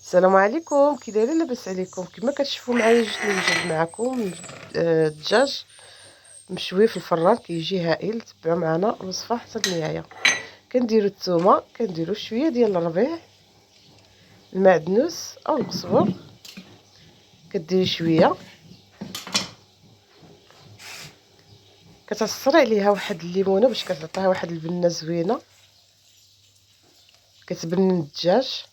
السلام عليكم، كي دايرين؟ لاباس عليكم؟ كما كتشوفوا معايا جيت نوجد معكم الدجاج مشوي في الفران، كيجي هائل. تبعوا معنا الوصفه حتى النهايه. كنديروا الثومه، كنديروا شويه ديال الربيع، المعدنوس او القزبر، كديري شويه، كتعصري عليها واحد الليمونه باش كتعطيها واحد البنه زوينه، كتبنن الدجاج.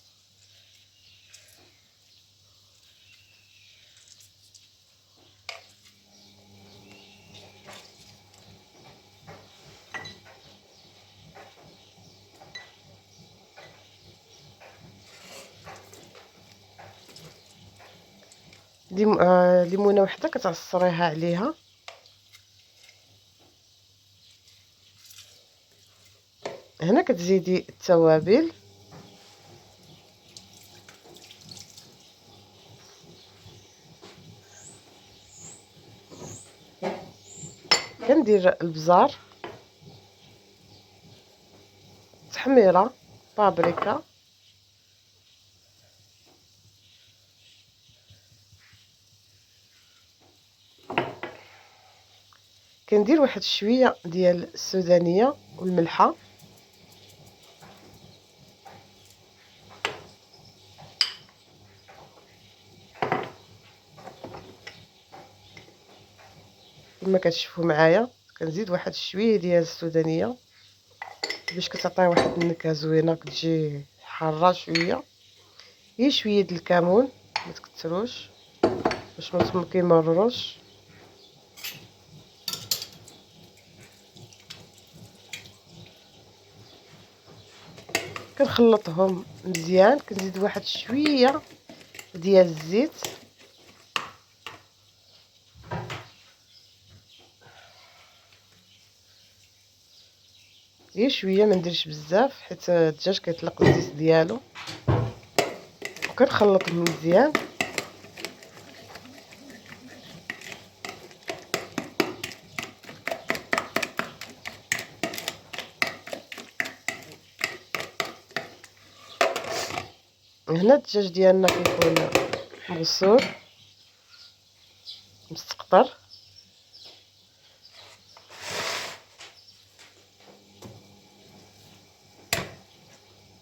ليمونه وحده كتعصريها عليها. هنا كتزيدي التوابل، كندير البزار، تحميره، بابريكا، كندير واحد شويه ديال السودانيه والملحه، كما كتشوفوا معايا. كنزيد واحد شويه ديال السودانيه باش كتعطي واحد النكهه زوينه، كتجي حاره شويه. هي شويه د الكمون، ما تكثروش باش ما كيمرروش. كنخلطهم مزيان، كنزيد واحد شويه ديال الزيت، غير شويه، ما نديرش بزاف حيت الدجاج كيطلق الزيت ديالو. وكنخلطهم مزيان. هنا الدجاج ديالنا كيكون مغسول مستقطر.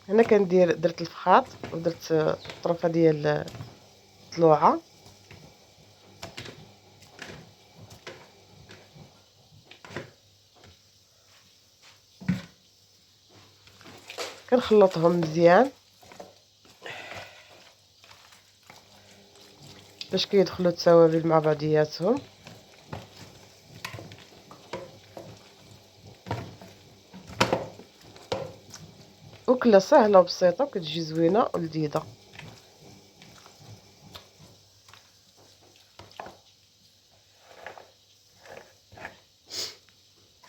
هنا درت الفخاط ودرت طرفه ديال الطلوعه. كنخلطهم مزيان باش كيدخلوا التوابل مع بعضياتهم. وكله سهله وبسيطه وكتجي زوينه ولذيذه.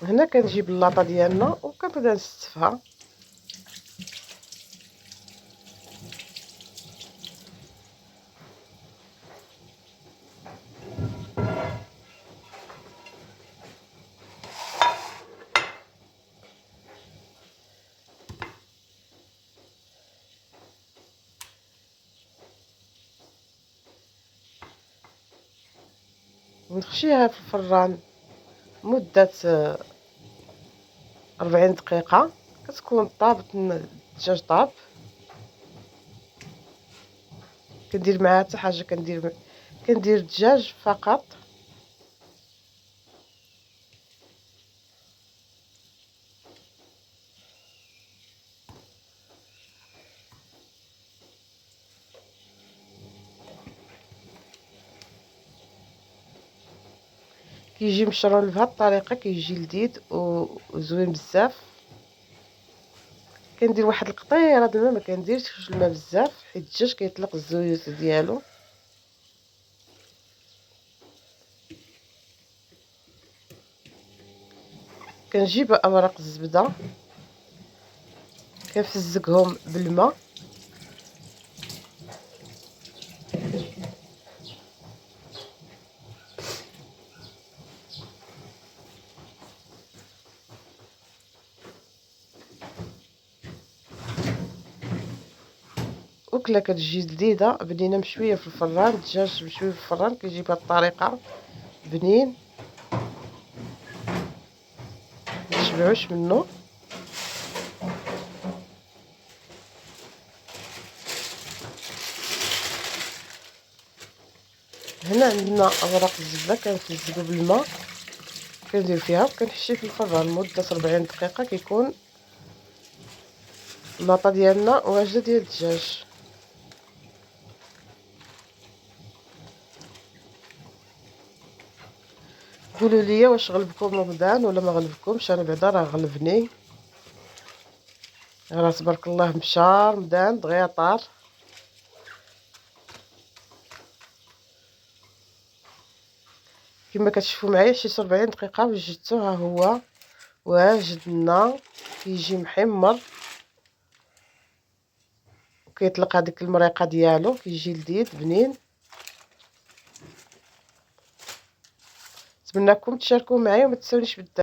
هنا كنجيب اللاطه ديالنا وكنبدا نستفها. ونخشيها في الفران مده 40 دقيقه. كتكون طابت، الدجاج طاب. كندير معها حتى حاجه، كندير الدجاج فقط. كيجي مشرول بهذه الطريقه، كيجي لذيذ وزوين بزاف. كندير واحد القطيره د الماء، ما كنديرش الماء بزاف حيت الدجاج كيطلق الزيوت ديالو. كنجيب اوراق الزبده، كنفزقهم بالماء. وكله كتجي لذيذه بنينه مشويه في الفران. الدجاج مشوي في الفران كيجي بهذه الطريقه بنين، متشبعوش منه. هنا عندنا اوراق الزبده كنفزقو بالماء، كندير فيها وكنحشي في الفران لمده 40 دقيقه. كيكون اللاطه ديالنا واجده ديال الدجاج. قولوا لي واش غلبكم رمضان ولا ما غلبكمش؟ انا بعدا راه غلبني، راه تبارك الله مشى رمضان دغيا طار. كما كتشوفوا معايا شي 40 دقيقه وجدتو، ها هو واجد لنا، كيجي محمر وكيطلق هذيك المريقه ديالو، كيجي لذيذ بنين. نتمنىكم تشاركوا معايا وما تنسونيش بالدعم.